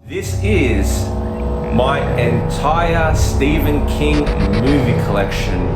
This is my entire Stephen King movie collection,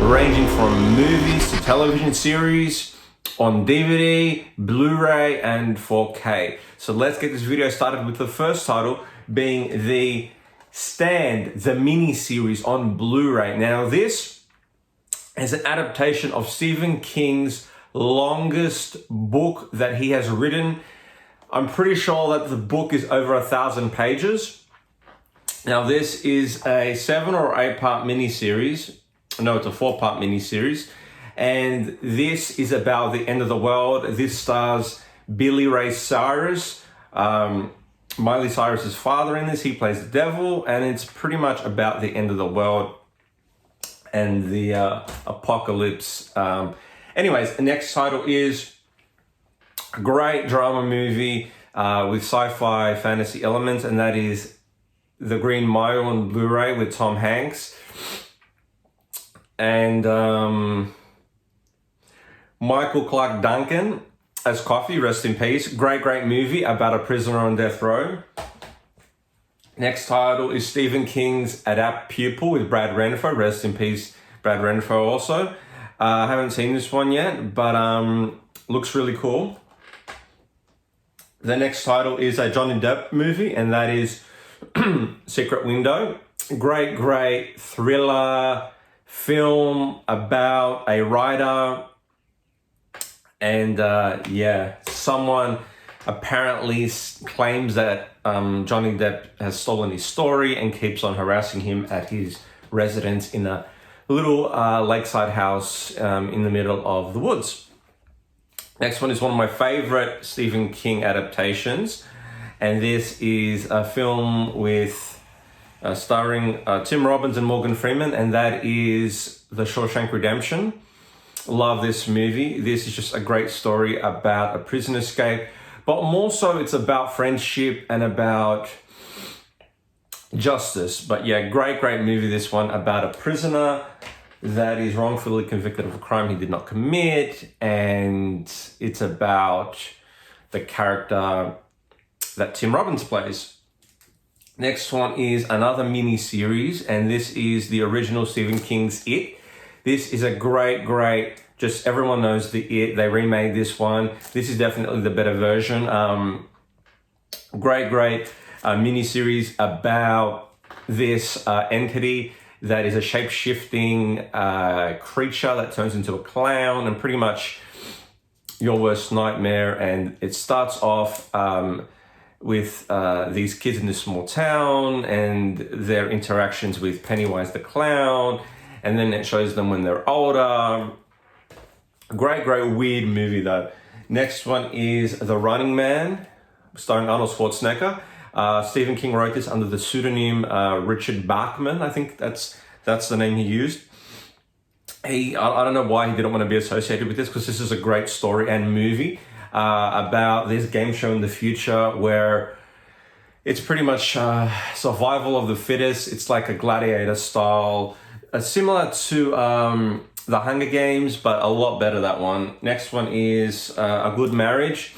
ranging from movies to television series on DVD, Blu-ray, and 4K. So let's get this video started with the first title being The Stand, the mini-series on Blu-ray. Now this is an adaptation of Stephen King's longest book that he has written. I'm pretty sure that the book is over 1,000 pages. Now this is a 7 or 8 part miniseries. No, it's a 4-part miniseries. And this is about the end of the world. This stars Billy Ray Cyrus, Miley Cyrus's father in this. He plays the devil, and it's pretty much about the end of the world and the apocalypse. Anyways, the next title is a great drama movie with sci-fi fantasy elements, and that is The Green Mile on Blu-ray with Tom Hanks and Michael Clark Duncan as Coffee, rest in peace. Great movie about a prisoner on death row. Next title is Stephen King's Adapt Pupil with Brad Renfro, rest in peace Brad Renfro also. I haven't seen this one yet, but looks really cool. The next title is a Johnny Depp movie, and that is Secret Window. Great thriller film about a writer, and someone apparently claims that Johnny Depp has stolen his story and keeps on harassing him at his residence in a little lakeside house in the middle of the woods. Next one is one of my favorite Stephen King adaptations, and this is a film with starring Tim Robbins and Morgan Freeman, and that is The Shawshank Redemption. Love this movie. This is just a great story about a prison escape, but more so it's about friendship and about justice. But yeah, great movie, this one, about a prisoner that is wrongfully convicted of a crime he did not commit, and it's about the character that Tim Robbins plays. Next one is another mini series, and this is the original Stephen King's It. This is a great, just everyone knows the It. They remade this one. This is definitely the better version. Great mini series about this entity that is a shape-shifting creature that turns into a clown and pretty much your worst nightmare. And it starts off with these kids in this small town and their interactions with Pennywise the clown, and then it shows them when they're older. Great weird movie though. Next one is The Running Man, starring Arnold Schwarzenegger. Stephen King wrote this under the pseudonym Richard Bachman. I think that's the name he used. I don't know why he didn't want to be associated with this, because this is a great story and movie about this game show in the future where it's pretty much survival of the fittest. It's like a gladiator style, similar to The Hunger Games, but a lot better, that one. Next one is A Good Marriage.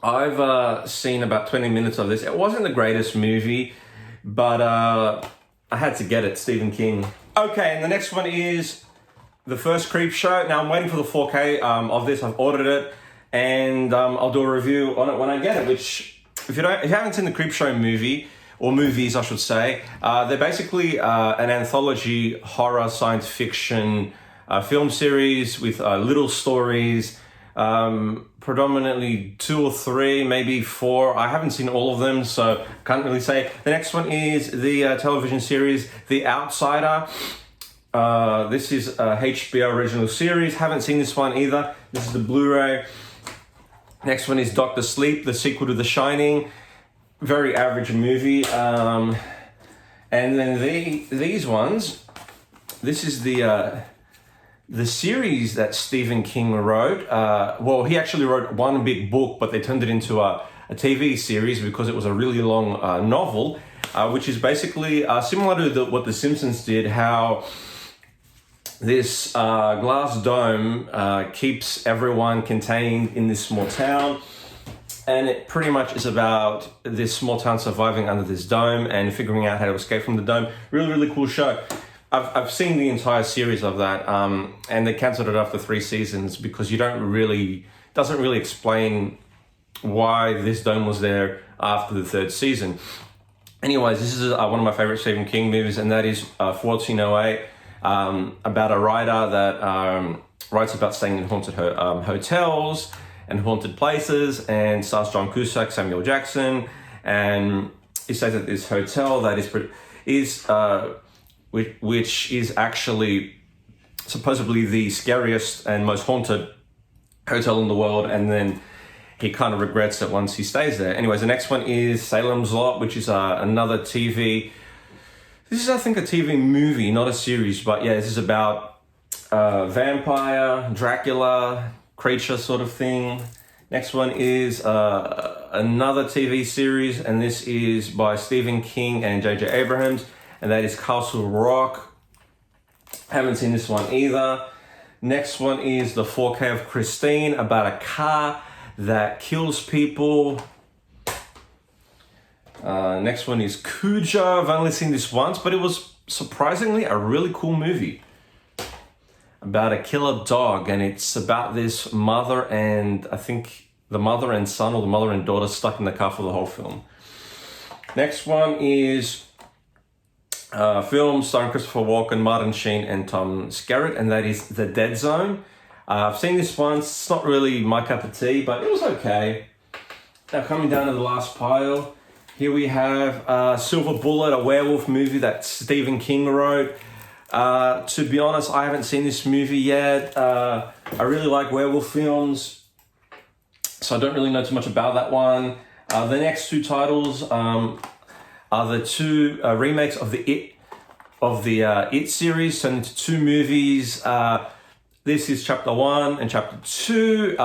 I've seen about 20 minutes of this. It wasn't the greatest movie, but I had to get it, Stephen King. Okay, and the next one is The First Creep Show. Now I'm waiting for the 4K of this. I've ordered it, and I'll do a review on it when I get it, which, if you haven't seen the Creep Show movie, or movies I should say, they're basically an anthology horror science fiction film series with little stories, predominantly 2 or 3, maybe 4. I haven't seen all of them, so can't really say. The next one is the television series The Outsider. This is a HBO original series. Haven't seen this one either. This is the Blu-ray. Next one is Dr. Sleep, the sequel to The Shining. Very average movie. And then these ones. This is the series that Stephen King wrote. Well, he actually wrote one big book, but they turned it into a TV series because it was a really long novel, which is basically similar to what The Simpsons did, how this glass dome keeps everyone contained in this small town. And it pretty much is about this small town surviving under this dome and figuring out how to escape from the dome. Really, really cool show. I've seen the entire series of that, and they cancelled it after 3 seasons because doesn't really explain why this dome was there after the 3rd season. Anyways, this is one of my favorite Stephen King movies, and that is 1408, about a writer that writes about staying in haunted hotels and haunted places, and stars John Cusack, Samuel Jackson, and he says that this hotel that which is actually supposedly the scariest and most haunted hotel in the world, and then he kind of regrets it once he stays there. Anyways, the next one is Salem's Lot, which is another TV. This is, I think, a TV movie, not a series, but yeah, this is about vampire, Dracula, creature sort of thing. Next one is another TV series, and this is by Stephen King and J.J. Abrams, and that is Castle Rock. Haven't seen this one either. Next one is the 4K of Christine, about a car that kills people. Next one is Cujo. I've only seen this once, but it was surprisingly a really cool movie about a killer dog, and it's about this mother and I think the mother and son, or the mother and daughter, stuck in the car for the whole film. Next one is a film starring Christopher Walken, Martin Sheen, and Tom Skerritt, and that is The Dead Zone. I've seen this once. It's not really my cup of tea, but it was okay. Now, coming down to the last pile, here we have Silver Bullet, a werewolf movie that Stephen King wrote. To be honest, I haven't seen this movie yet. I really like werewolf films, so I don't really know too much about that one. The next 2 titles are the 2 remakes of the It series, turned into 2 movies. This is Chapter 1 and Chapter 2.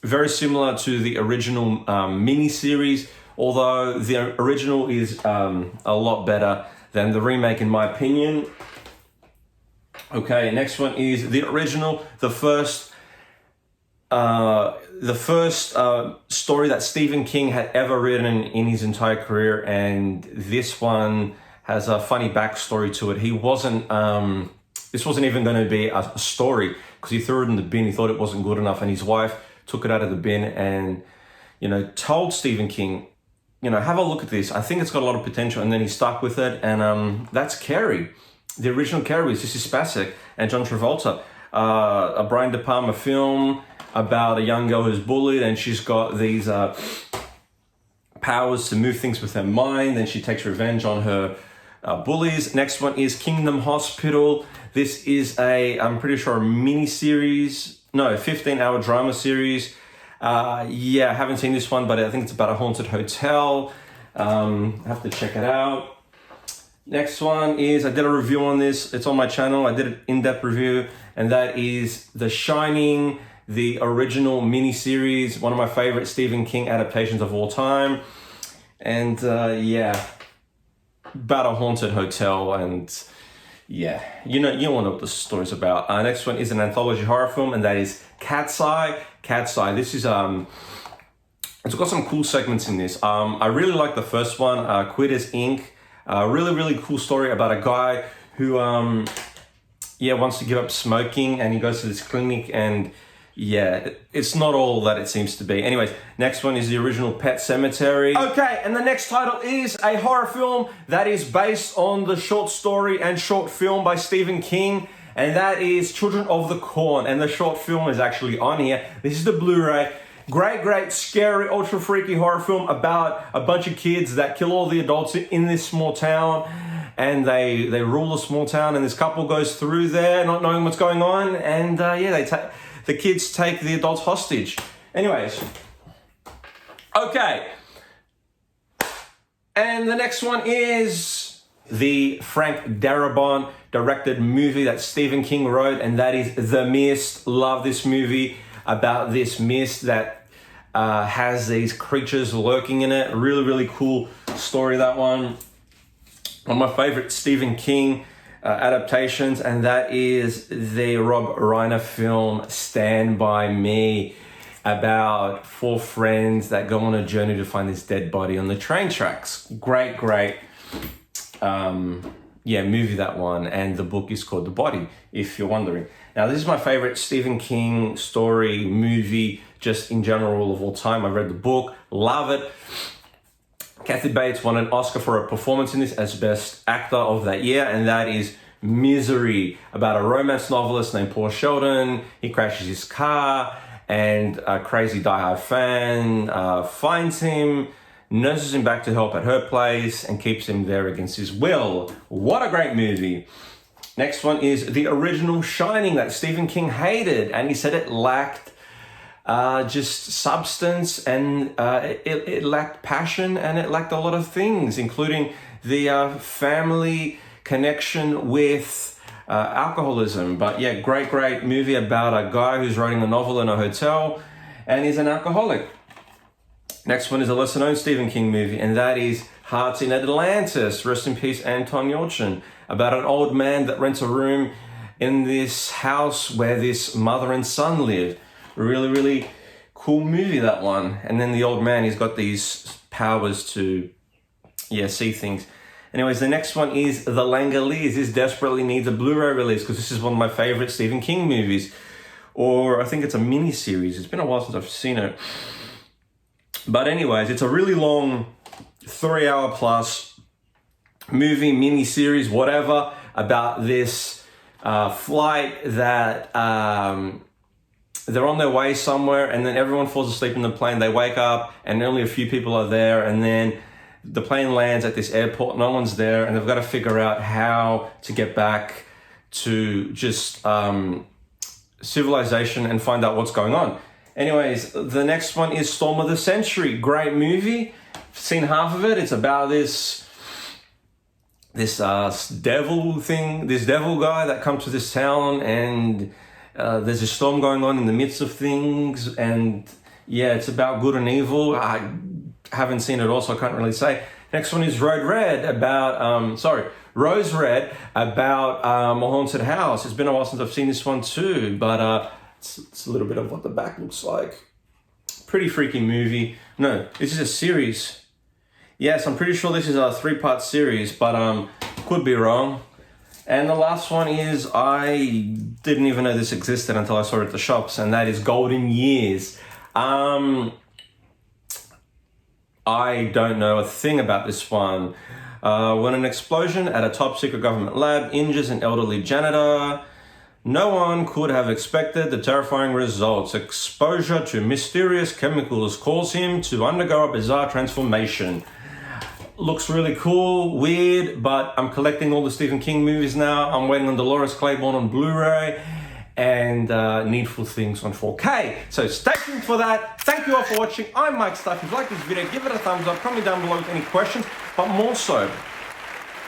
Very similar to the original mini-series, although the original is a lot better than the remake, in my opinion. Okay, next one is the original, the first story that Stephen King had ever written in his entire career, and this one has a funny backstory to it. This wasn't even going to be a story because he threw it in the bin. He thought it wasn't good enough, and his wife took it out of the bin and, told Stephen King, have a look at this. I think it's got a lot of potential. And then he stuck with it, and that's Carrie. The original Carrie was Sissy Spacek and John Travolta. A Brian De Palma film about a young girl who's bullied, and she's got these powers to move things with her mind. Then she takes revenge on her bullies. Next one is Kingdom Hospital. This is I'm pretty sure, a mini-series. No, 15-hour drama series. I haven't seen this one, but I think it's about a haunted hotel. I have to check it out. Next one is, I did a review on this. It's on my channel. I did an in-depth review, and that is The Shining, the original mini-series, one of my favorite Stephen King adaptations of all time. And about a haunted hotel, and you want to know what the story's about. Next one is an anthology horror film, and that is Cat's Eye. Cat's Eye. This is it's got some cool segments in this. I really like the first one, Quitters Inc. Really, really cool story about a guy who wants to give up smoking, and he goes to this clinic, and it's not all that it seems to be. Anyways, next one is the original Pet Sematary. Okay, and the next title is a horror film that is based on the short story and short film by Stephen King, and that is Children of the Corn, and the short film is actually on here. This is the Blu-ray. Great, scary, ultra freaky horror film about a bunch of kids that kill all the adults in this small town, and they rule a small town, and this couple goes through there not knowing what's going on, and the kids take the adults hostage. Anyways, okay. And the next one is the Frank Darabont directed movie that Stephen King wrote, and that is The Mist. Love this movie about this mist that has these creatures lurking in it. Really, really cool story, that one. One of my favorite Stephen King adaptations, and that is the Rob Reiner film Stand By Me. about four friends that go on a journey to find this dead body on the train tracks. Great, movie, that one. And the book is called The Body, if you're wondering. Now, this is my favorite Stephen King story, movie, just in general of all time. I read the book, love it. Kathy Bates won an Oscar for her performance in this as Best Actor of that year, and that is Misery, about a romance novelist named Paul Sheldon. He crashes his car, and a crazy diehard fan finds him, nurses him back to help at her place, and keeps him there against his will. What a great movie. Next one is the original Shining that Stephen King hated, and he said it lacked just substance, and it lacked passion, and it lacked a lot of things, including the family connection with alcoholism. But yeah, great movie about a guy who's writing a novel in a hotel and he's an alcoholic. Next one is a lesser known Stephen King movie, and that is Hearts in Atlantis, rest in peace Anton Yelchin, about an old man that rents a room in this house where this mother and son live. Really cool movie, that one. And then the old man, he's got these powers to see things. Anyways, the next one is The Langolese. This desperately needs a Blu-ray release because this is one of my favorite Stephen King movies. Or I think it's a mini-series. It's been a while since I've seen it. But anyways, it's a really long 3-hour plus movie, mini-series, whatever, about this flight that they're on their way somewhere, and then everyone falls asleep in the plane. They wake up and only a few people are there, and then the plane lands at this airport, no one's there, and they've got to figure out how to get back to just civilization and find out what's going on. Anyways, the next one is Storm of the Century. Great movie. Seen half of it. It's about this devil guy that comes to this town, and there's a storm going on in the midst of things, and yeah, it's about good and evil. I haven't seen it all, so I can't really say. Next one is Rose Red, about a haunted house. It's been a while since I've seen this one too, but it's a little bit of what the back looks like. Pretty freaky movie. No, this is a series. Yes, I'm pretty sure this is a 3-part series, but could be wrong. And the last one is, I didn't even know this existed until I saw it at the shops, and that is Golden Years. I don't know a thing about this one. When an explosion at a top secret government lab injures an elderly janitor, no one could have expected the terrifying results. Exposure to mysterious chemicals cause him to undergo a bizarre transformation. Looks really cool, weird, but I'm collecting all the Stephen King movies now. I'm waiting on Dolores Claiborne on Blu-ray and Needful Things on 4K. So stay tuned for that. Thank you all for watching. I'm Mike Stuff. If you like this video, give it a thumbs up. Comment down below with any questions, but more so,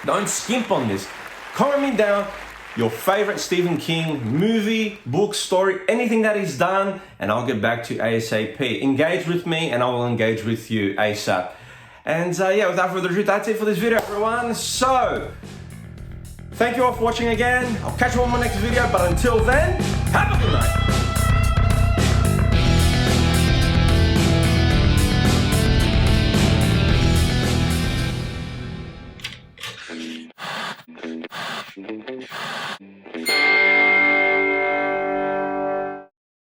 don't skimp on this. Comment me down your favorite Stephen King movie, book, story, anything that he's done, and I'll get back to you ASAP. Engage with me and I will engage with you ASAP. And without further ado, that's it for this video, everyone. So, thank you all for watching again. I'll catch you on my next video, but until then, have a good night.